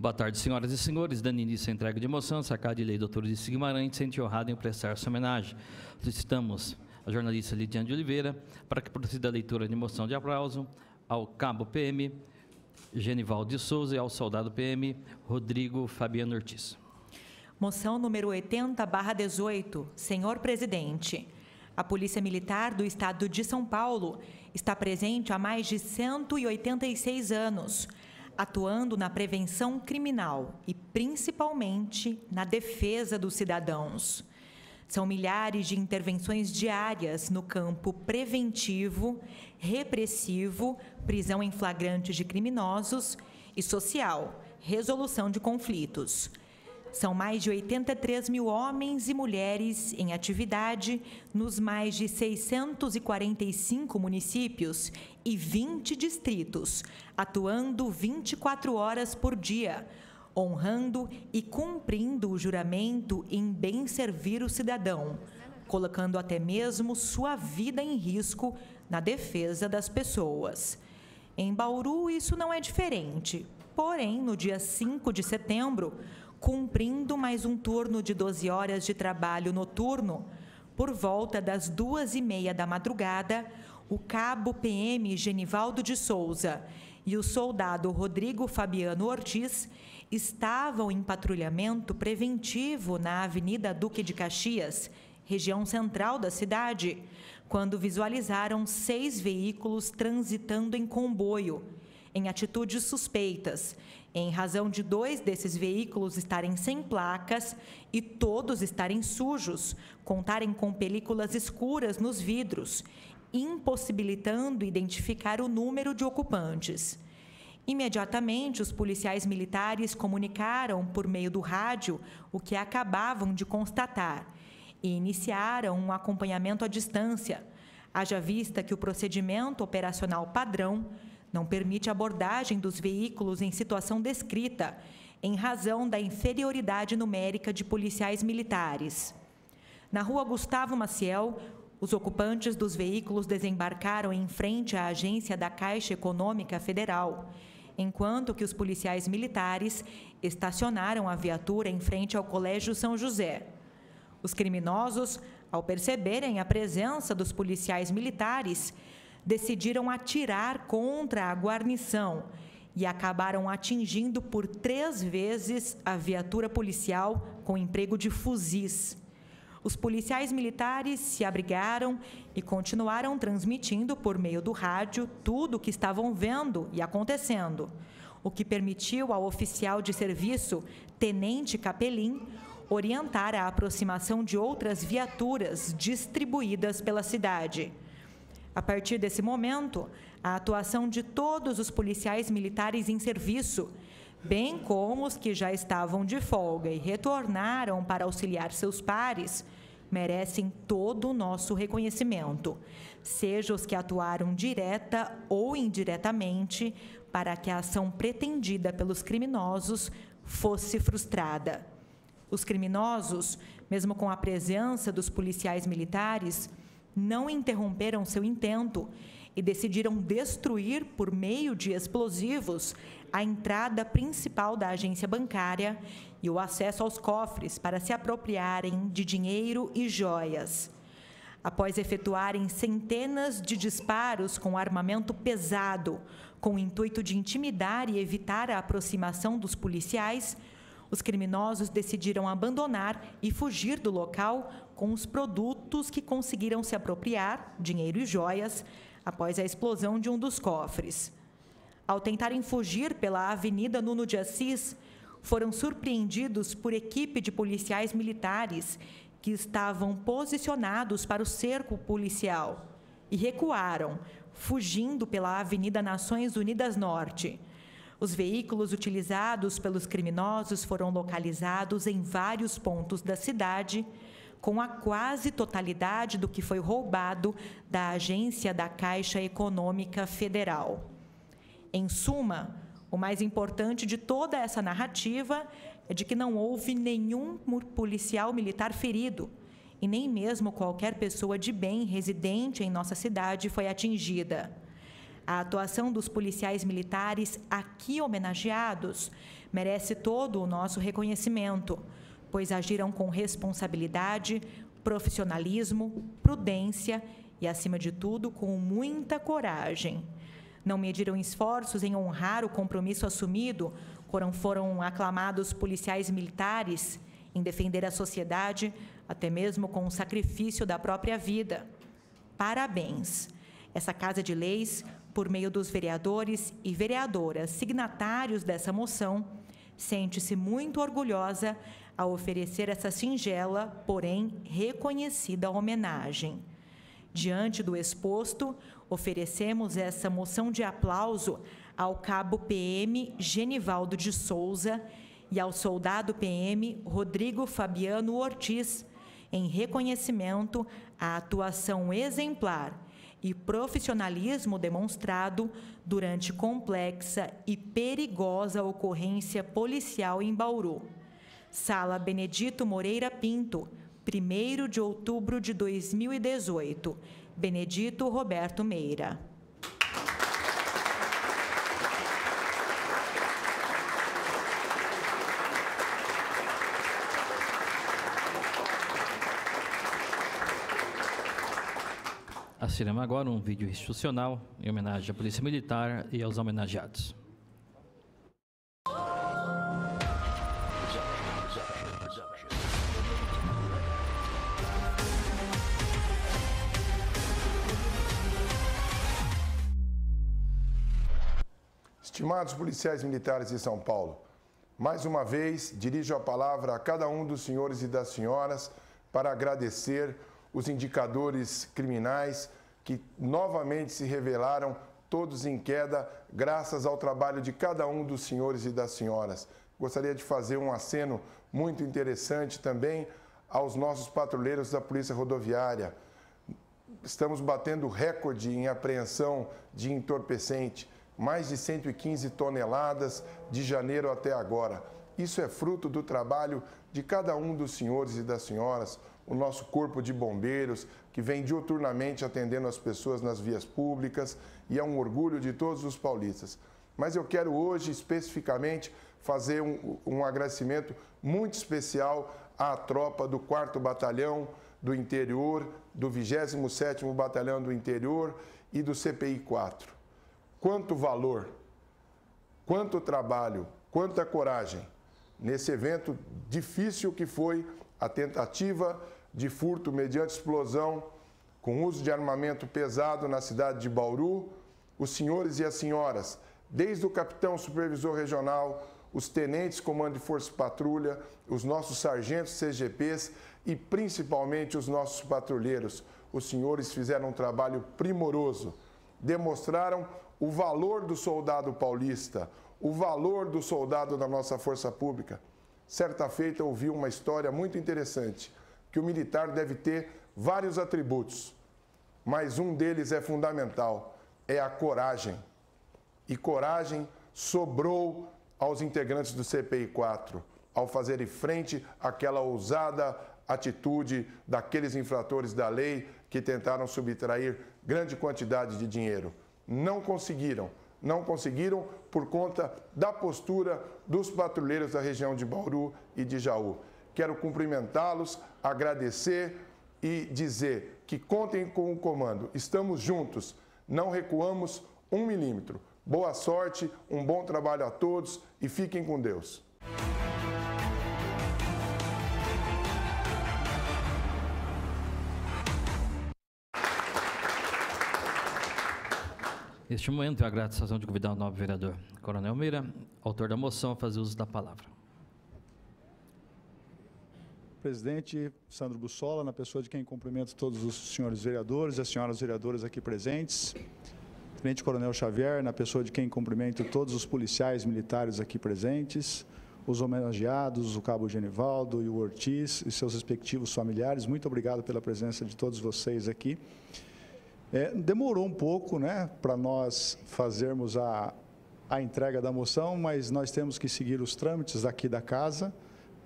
Boa tarde, senhoras e senhores. Dando início à entrega de moção, sacada de lei doutor Ulisses Guimarães, sente honrado em prestar sua homenagem. Solicitamos a jornalista Lidiane de Oliveira para que proceda a leitura de moção de aplauso ao cabo PM Genivaldo de Souza e ao soldado PM Rodrigo Fabiano Ortiz. Moção número 80/18. Senhor presidente, a Polícia Militar do Estado de São Paulo está presente há mais de 186 anos, atuando na prevenção criminal e, principalmente, na defesa dos cidadãos. São milhares de intervenções diárias no campo preventivo, repressivo, prisão em flagrante de criminosos e social, resolução de conflitos. São mais de 83 mil homens e mulheres em atividade nos mais de 645 municípios e 20 distritos, atuando 24 horas por dia, honrando e cumprindo o juramento em bem servir o cidadão, colocando até mesmo sua vida em risco na defesa das pessoas. Em Bauru, isso não é diferente. Porém, no dia 5 de setembro, cumprindo mais um turno de 12 horas de trabalho noturno, por volta das 2h30 da madrugada, o cabo PM Genivaldo de Souza e o soldado Rodrigo Fabiano Ortiz estavam em patrulhamento preventivo na Avenida Duque de Caxias, região central da cidade, quando visualizaram 6 veículos transitando em comboio, em atitudes suspeitas, em razão de 2 desses veículos estarem sem placas e todos estarem sujos, contarem com películas escuras nos vidros, impossibilitando identificar o número de ocupantes. Imediatamente, os policiais militares comunicaram por meio do rádio o que acabavam de constatar e iniciaram um acompanhamento à distância, haja vista que o procedimento operacional padrão não permite abordagem dos veículos em situação descrita, em razão da inferioridade numérica de policiais militares. Na rua Gustavo Maciel, os ocupantes dos veículos desembarcaram em frente à agência da Caixa Econômica Federal, enquanto que os policiais militares estacionaram a viatura em frente ao Colégio São José. Os criminosos, ao perceberem a presença dos policiais militares, decidiram atirar contra a guarnição e acabaram atingindo por 3 vezes a viatura policial com emprego de fuzis. Os policiais militares se abrigaram e continuaram transmitindo por meio do rádio tudo o que estavam vendo e acontecendo, o que permitiu ao oficial de serviço, Tenente Capelim, orientar a aproximação de outras viaturas distribuídas pela cidade. A partir desse momento, a atuação de todos os policiais militares em serviço, bem como os que já estavam de folga e retornaram para auxiliar seus pares, merecem todo o nosso reconhecimento, seja os que atuaram direta ou indiretamente para que a ação pretendida pelos criminosos fosse frustrada. Os criminosos, mesmo com a presença dos policiais militares, não interromperam seu intento e decidiram destruir, por meio de explosivos, a entrada principal da agência bancária e o acesso aos cofres para se apropriarem de dinheiro e joias. Após efetuarem centenas de disparos com armamento pesado, com o intuito de intimidar e evitar a aproximação dos policiais, os criminosos decidiram abandonar e fugir do local com os produtos que conseguiram se apropriar, dinheiro e joias, após a explosão de um dos cofres. Ao tentarem fugir pela Avenida Nuno de Assis, foram surpreendidos por equipe de policiais militares que estavam posicionados para o cerco policial e recuaram, fugindo pela Avenida Nações Unidas Norte. Os veículos utilizados pelos criminosos foram localizados em vários pontos da cidade, com a quase totalidade do que foi roubado da agência da Caixa Econômica Federal. Em suma, o mais importante de toda essa narrativa é de que não houve nenhum policial militar ferido e nem mesmo qualquer pessoa de bem residente em nossa cidade foi atingida. A atuação dos policiais militares aqui homenageados merece todo o nosso reconhecimento, pois agiram com responsabilidade, profissionalismo, prudência e, acima de tudo, com muita coragem. Não mediram esforços em honrar o compromisso assumido quando foram aclamados policiais militares em defender a sociedade, até mesmo com o sacrifício da própria vida. Parabéns! Essa Casa de Leis, por meio dos vereadores e vereadoras signatários dessa moção, sente-se muito orgulhosa ao oferecer essa singela, porém reconhecida homenagem. Diante do exposto, oferecemos essa moção de aplauso ao cabo PM Genivaldo de Souza e ao soldado PM Rodrigo Fabiano Ortiz, em reconhecimento à atuação exemplar e profissionalismo demonstrado durante complexa e perigosa ocorrência policial em Bauru. Sala Benedito Moreira Pinto, 1º de outubro de 2018. Benedito Roberto Meira. Assistiremos agora um vídeo institucional em homenagem à Polícia Militar e aos homenageados. Estimados policiais militares de São Paulo, mais uma vez dirijo a palavra a cada um dos senhores e das senhoras para agradecer os indicadores criminais que novamente se revelaram todos em queda graças ao trabalho de cada um dos senhores e das senhoras. Gostaria de fazer um aceno muito interessante também aos nossos patrulheiros da Polícia Rodoviária. Estamos batendo recorde em apreensão de entorpecente, mais de 115 toneladas de janeiro até agora. Isso é fruto do trabalho de cada um dos senhores e das senhoras, o nosso corpo de bombeiros, que vem diuturnamente atendendo as pessoas nas vias públicas, e é um orgulho de todos os paulistas. Mas eu quero hoje, especificamente, fazer um agradecimento muito especial à tropa do 4º Batalhão do Interior, do 27º Batalhão do Interior e do CPI 4. Quanto valor, quanto trabalho, quanta coragem nesse evento difícil que foi a tentativa de furto mediante explosão com uso de armamento pesado na cidade de Bauru. Os senhores e as senhoras, desde o capitão supervisor regional, os tenentes comando de força e patrulha, os nossos sargentos CGPs e principalmente os nossos patrulheiros, os senhores fizeram um trabalho primoroso, demonstraram o valor do soldado paulista, o valor do soldado da nossa força pública. Certa feita ouvi uma história muito interessante, que o militar deve ter vários atributos, mas um deles é fundamental, é a coragem. E coragem sobrou aos integrantes do CPI 4, ao fazerem frente àquela ousada atitude daqueles infratores da lei que tentaram subtrair grande quantidade de dinheiro. Não conseguiram por conta da postura dos patrulheiros da região de Bauru e de Jaú. Quero cumprimentá-los, agradecer e dizer que contem com o comando. Estamos juntos, não recuamos 1 milímetro. Boa sorte, um bom trabalho a todos e fiquem com Deus. Neste momento, eu agradeço a satisfação de convidar o novo vereador Coronel Meira, autor da moção, a fazer uso da palavra. Presidente Sandro Bussola, na pessoa de quem cumprimento todos os senhores vereadores e as senhoras vereadoras aqui presentes. Tenente Coronel Xavier, na pessoa de quem cumprimento todos os policiais militares aqui presentes, os homenageados, o cabo Genivaldo e o Ortiz e seus respectivos familiares. Muito obrigado pela presença de todos vocês aqui. Demorou um pouco, né, para nós fazermos a entrega da moção, mas nós temos que seguir os trâmites aqui da casa,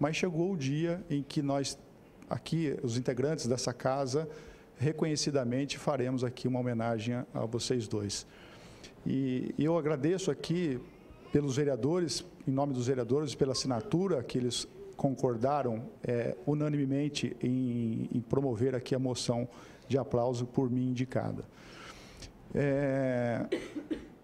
mas chegou o dia em que nós, aqui, os integrantes dessa casa, reconhecidamente faremos aqui uma homenagem a vocês dois. E eu agradeço aqui pelos vereadores, em nome dos vereadores, pela assinatura que eles concordaram unanimemente em promover aqui a moção de aplauso por mim indicada.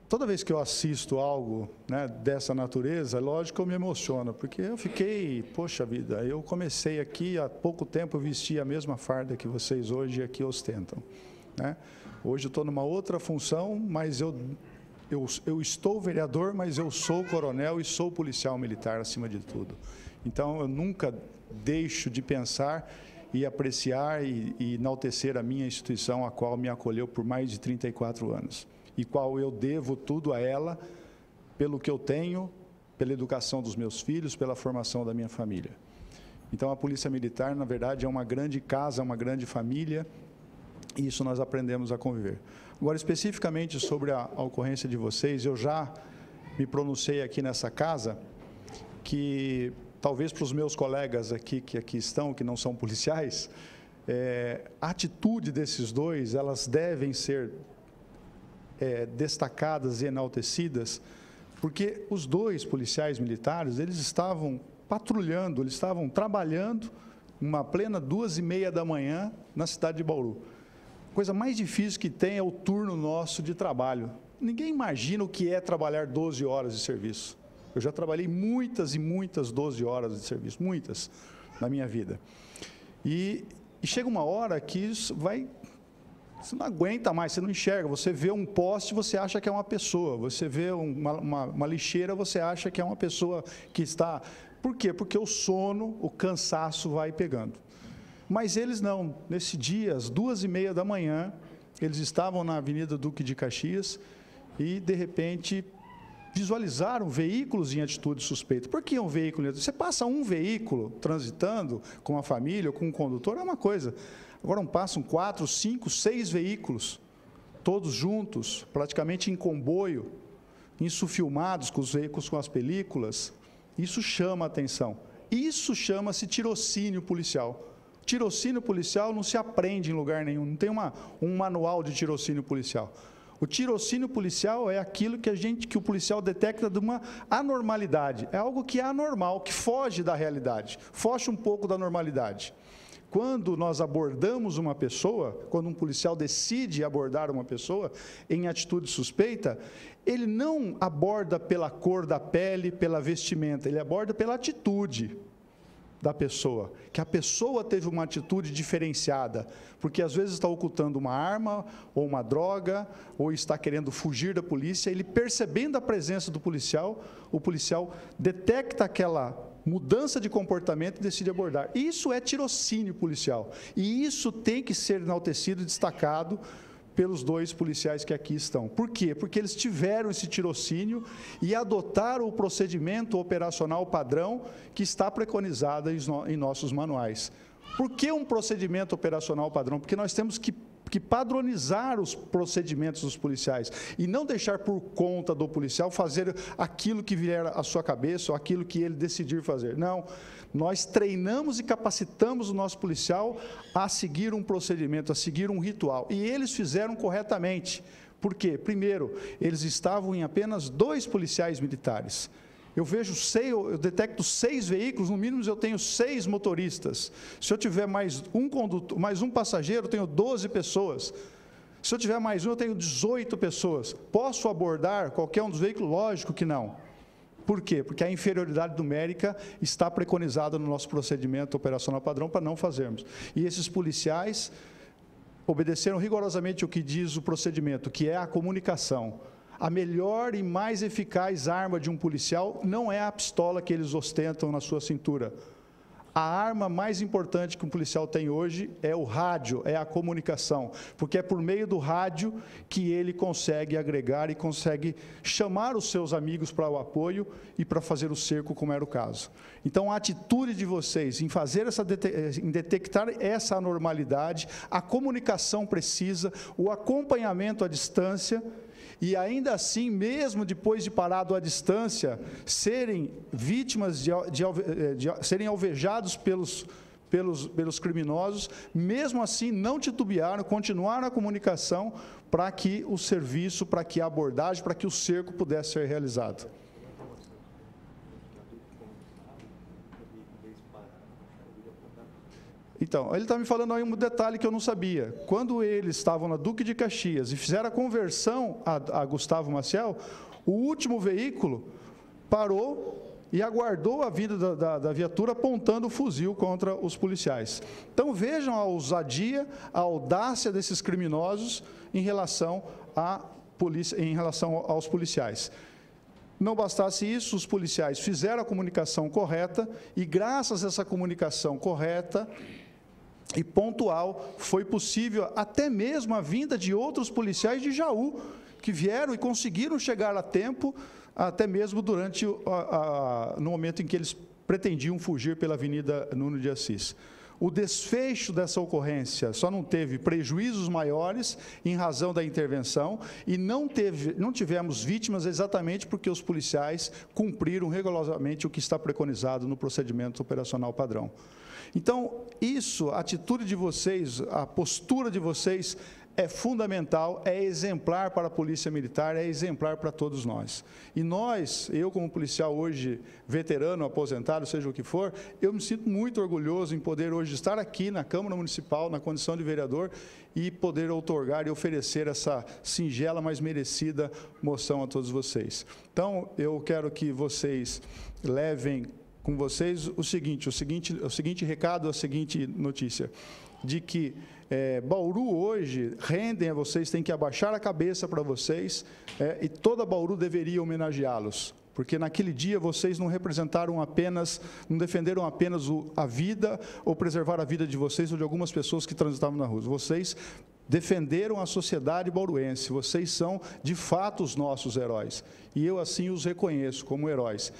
Toda vez que eu assisto algo, né, dessa natureza, é lógico que eu me emociono, porque eu fiquei, poxa vida, eu comecei aqui, há pouco tempo eu vesti a mesma farda que vocês hoje aqui ostentam, né? Hoje eu estou numa outra função, mas eu estou vereador, mas eu sou coronel e sou policial militar acima de tudo. Então, eu nunca deixo de pensar e apreciar e enaltecer a minha instituição, a qual me acolheu por mais de 34 anos, e qual eu devo tudo a ela, pelo que eu tenho, pela educação dos meus filhos, pela formação da minha família. Então, a Polícia Militar, na verdade, é uma grande casa, uma grande família, e isso nós aprendemos a conviver. Agora, especificamente sobre a ocorrência de vocês, eu já me pronunciei aqui nessa casa que, talvez para os meus colegas aqui que aqui estão, que não são policiais, a atitude desses dois, elas devem ser destacadas e enaltecidas, porque os dois policiais militares, eles estavam patrulhando, eles estavam trabalhando uma plena 2h30 da manhã na cidade de Bauru. A coisa mais difícil que tem é o turno nosso de trabalho. Ninguém imagina o que é trabalhar 12 horas de serviço. Eu já trabalhei muitas e muitas 12 horas de serviço, muitas, na minha vida. E chega uma hora que isso você não aguenta mais, você não enxerga. Você vê um poste, você acha que é uma pessoa. Você vê uma lixeira, você acha que é uma pessoa que está... Por quê? Porque o sono, o cansaço vai pegando. Mas eles não. Nesse dia, às 2h30 da manhã, eles estavam na Avenida Duque de Caxias e, de repente, visualizaram veículos em atitude suspeita. Por que um veículo? Você passa um veículo transitando com a família ou com um condutor, é uma coisa. Agora passam 4, 5, 6 veículos, todos juntos, praticamente em comboio, insufilmados com os veículos, com as películas. Isso chama a atenção. Isso chama-se tirocínio policial. Tirocínio policial não se aprende em lugar nenhum, não tem um manual de tirocínio policial. O tirocínio policial é aquilo que o policial detecta de uma anormalidade. É algo que é anormal, que foge da realidade, foge um pouco da normalidade. Quando nós abordamos uma pessoa, quando um policial decide abordar uma pessoa em atitude suspeita, ele não aborda pela cor da pele, pela vestimenta, ele aborda pela atitude da pessoa, que a pessoa teve uma atitude diferenciada, porque às vezes está ocultando uma arma, ou uma droga, ou está querendo fugir da polícia. Ele, percebendo a presença do policial, o policial detecta aquela mudança de comportamento e decide abordar. Isso é tirocínio policial, e isso tem que ser enaltecido e destacado pelos dois policiais que aqui estão. Por quê? Porque eles tiveram esse tirocínio e adotaram o procedimento operacional padrão que está preconizado em nossos manuais. Por que um procedimento operacional padrão? Porque nós temos que padronizar os procedimentos dos policiais e não deixar por conta do policial fazer aquilo que vier à sua cabeça ou aquilo que ele decidir fazer. Não, nós treinamos e capacitamos o nosso policial a seguir um procedimento, a seguir um ritual, e eles fizeram corretamente. Por quê? Primeiro, eles estavam em apenas 2 policiais militares. Eu detecto 6 veículos, no mínimo eu tenho 6 motoristas. Se eu tiver mais um condutor, mais um passageiro, eu tenho 12 pessoas. Se eu tiver mais um, eu tenho 18 pessoas. Posso abordar qualquer um dos veículos? Lógico que não. Por quê? Porque a inferioridade numérica está preconizada no nosso procedimento operacional padrão para não fazermos. E esses policiais obedeceram rigorosamente o que diz o procedimento, que é a comunicação. A melhor e mais eficaz arma de um policial não é a pistola que eles ostentam na sua cintura. A arma mais importante que um policial tem hoje é o rádio, é a comunicação, porque é por meio do rádio que ele consegue agregar e consegue chamar os seus amigos para o apoio e para fazer o cerco, como era o caso. Então, a atitude de vocês em detectar essa anormalidade, a comunicação precisa, o acompanhamento à distância, e ainda assim, mesmo depois de parado à distância, serem vítimas, serem alvejados pelos criminosos, mesmo assim não titubearam, continuaram a comunicação para que o serviço, para que a abordagem, para que o cerco pudesse ser realizado. Então, ele está me falando aí um detalhe que eu não sabia. Quando eles estavam na Duque de Caxias e fizeram a conversão a Gustavo Maciel, o último veículo parou e aguardou a vinda da viatura apontando o fuzil contra os policiais. Então, vejam a ousadia, a audácia desses criminosos em relação aos policiais. Não bastasse isso, os policiais fizeram a comunicação correta e, graças a essa comunicação correta e pontual, foi possível até mesmo a vinda de outros policiais de Jaú, que vieram e conseguiram chegar a tempo, até mesmo durante no momento em que eles pretendiam fugir pela Avenida Nuno de Assis. O desfecho dessa ocorrência só não teve prejuízos maiores em razão da intervenção e não tivemos vítimas exatamente porque os policiais cumpriram rigorosamente o que está preconizado no procedimento operacional padrão. Então, a atitude de vocês, a postura de vocês é fundamental, é exemplar para a Polícia Militar, é exemplar para todos nós. E eu como policial hoje, veterano, aposentado, seja o que for, eu me sinto muito orgulhoso em poder hoje estar aqui na Câmara Municipal, na condição de vereador, e poder outorgar e oferecer essa singela, mas merecida moção a todos vocês. Então, eu quero que vocês levem com vocês o seguinte recado, a seguinte notícia, de que Bauru hoje rendem a vocês, tem que abaixar a cabeça para vocês, e toda Bauru deveria homenageá-los, porque naquele dia vocês não defenderam apenas a vida ou preservar a vida de vocês ou de algumas pessoas que transitavam na rua. Vocês defenderam a sociedade bauruense, vocês são de fato os nossos heróis, e eu assim os reconheço como heróis.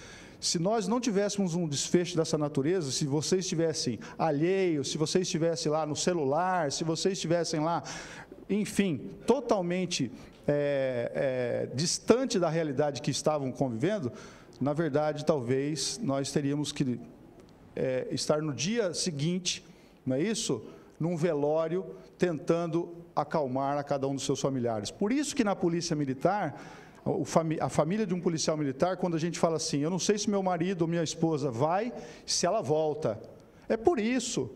Se nós não tivéssemos um desfecho dessa natureza, se vocês estivessem alheios, se vocês estivessem lá no celular, se vocês estivessem lá, enfim, totalmente distante da realidade que estavam convivendo, na verdade, talvez nós teríamos que estar no dia seguinte, não é isso? Num velório, tentando acalmar a cada um dos seus familiares. Por isso que na Polícia Militar, a família de um policial militar, quando a gente fala assim, eu não sei se meu marido ou minha esposa vai, se ela volta. É por isso.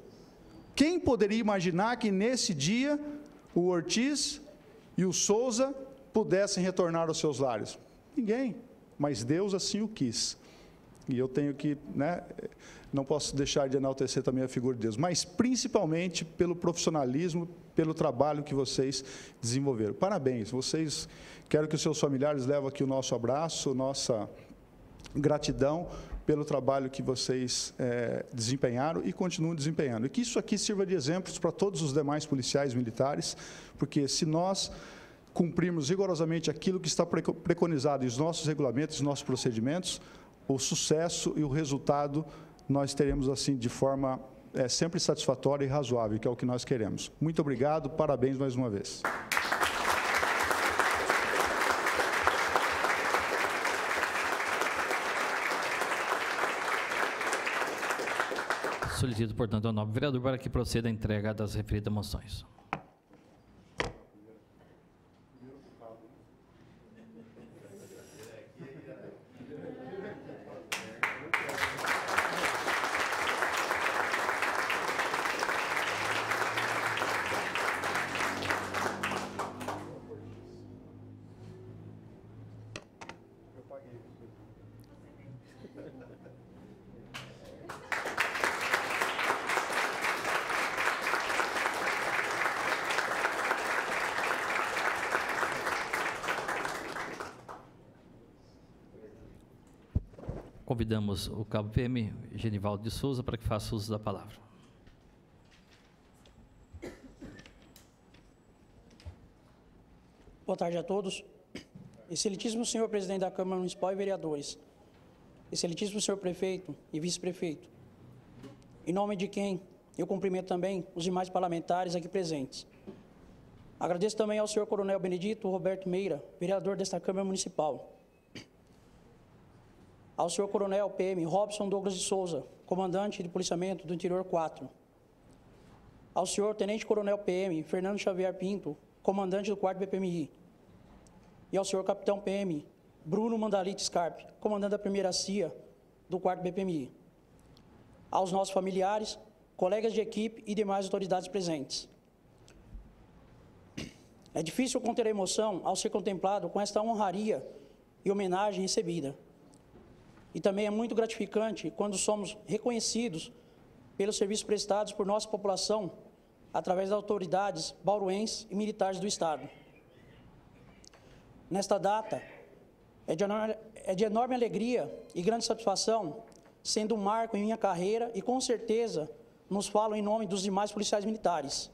Quem poderia imaginar que nesse dia o Ortiz e o Souza pudessem retornar aos seus lares? Ninguém, mas Deus assim o quis. E eu tenho que, não posso deixar de enaltecer também a figura de Deus, mas principalmente pelo profissionalismo, pelo trabalho que vocês desenvolveram. Parabéns, quero que os seus familiares levem aqui o nosso abraço, nossa gratidão pelo trabalho que vocês desempenharam e continuam desempenhando. E que isso aqui sirva de exemplos para todos os demais policiais militares, porque se nós cumprirmos rigorosamente aquilo que está preconizado em nossos regulamentos, nossos procedimentos, o sucesso e o resultado nós teremos assim de forma sempre satisfatória e razoável, que é o que nós queremos. Muito obrigado, parabéns mais uma vez. Solicito, portanto, ao nobre vereador para que proceda a entrega das referidas moções. Convidamos o cabo PM, Genivaldo de Souza, para que faça uso da palavra. Boa tarde a todos. Excelentíssimo senhor presidente da Câmara Municipal e vereadores, excelentíssimo senhor prefeito e vice-prefeito, em nome de quem eu cumprimento também os demais parlamentares aqui presentes. Agradeço também ao senhor coronel Benedito Roberto Meira, vereador desta Câmara Municipal. Ao senhor coronel PM Robson Douglas de Souza, comandante de policiamento do Interior 4, ao senhor Tenente Coronel PM Fernando Xavier Pinto, comandante do 4º BPMI, e ao senhor Capitão PM Bruno Mandalite Scarpe, comandante da 1ª CIA do 4º BPMI, aos nossos familiares, colegas de equipe e demais autoridades presentes. É difícil conter a emoção ao ser contemplado com esta honraria e homenagem recebida. E também é muito gratificante quando somos reconhecidos pelos serviços prestados por nossa população através das autoridades bauruenses e militares do Estado. Nesta data, é de enorme alegria e grande satisfação, sendo um marco em minha carreira e, com certeza, nos falo em nome dos demais policiais militares,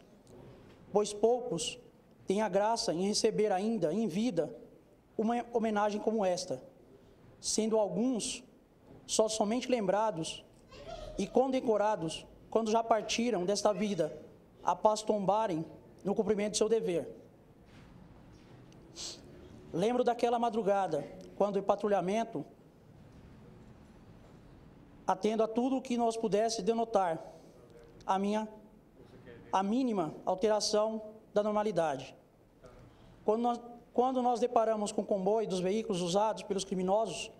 pois poucos têm a graça em receber ainda, em vida, uma homenagem como esta, sendo alguns só somente lembrados e condecorados quando já partiram desta vida, após tombarem no cumprimento de seu dever. Lembro daquela madrugada, quando em patrulhamento, atendo a tudo o que nós pudesse denotar a mínima alteração da normalidade. Quando nós deparamos com o comboio dos veículos usados pelos criminosos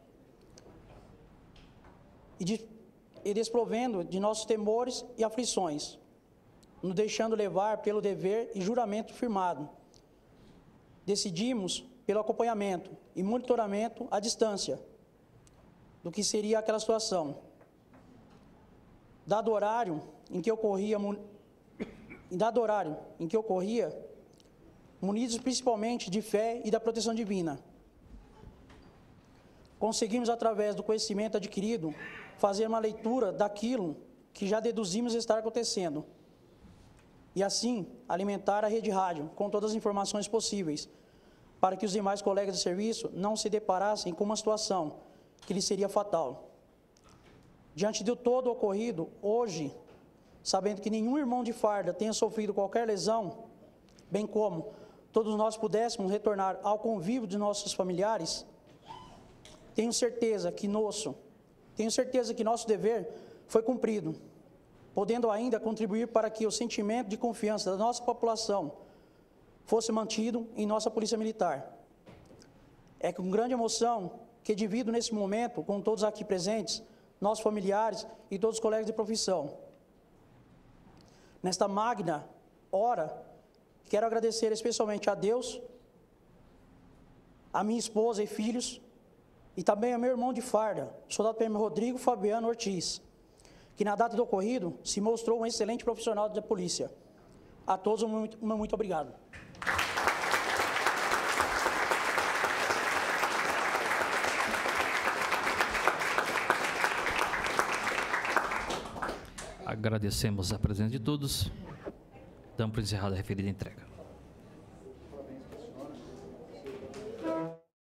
e desprovendo de nossos temores e aflições, nos deixando levar pelo dever e juramento firmado, decidimos pelo acompanhamento e monitoramento à distância do que seria aquela situação. Dado o horário em que ocorria, munidos principalmente de fé e da proteção divina, conseguimos, através do conhecimento adquirido, fazer uma leitura daquilo que já deduzimos estar acontecendo e, assim, alimentar a rede rádio com todas as informações possíveis para que os demais colegas de serviço não se deparassem com uma situação que lhes seria fatal. Diante de todo o ocorrido, hoje, sabendo que nenhum irmão de farda tenha sofrido qualquer lesão, bem como todos nós pudéssemos retornar ao convívio de nossos familiares, tenho certeza que nosso dever foi cumprido, podendo ainda contribuir para que o sentimento de confiança da nossa população fosse mantido em nossa Polícia Militar. É com grande emoção que divido nesse momento com todos aqui presentes, nossos familiares e todos os colegas de profissão. Nesta magna hora, quero agradecer especialmente a Deus, a minha esposa e filhos, e também ao meu irmão de farda, soldado PM Rodrigo Fabiano Ortiz, que na data do ocorrido se mostrou um excelente profissional da polícia. A todos, muito obrigado. Agradecemos a presença de todos. Damos por encerrada a referida entrega.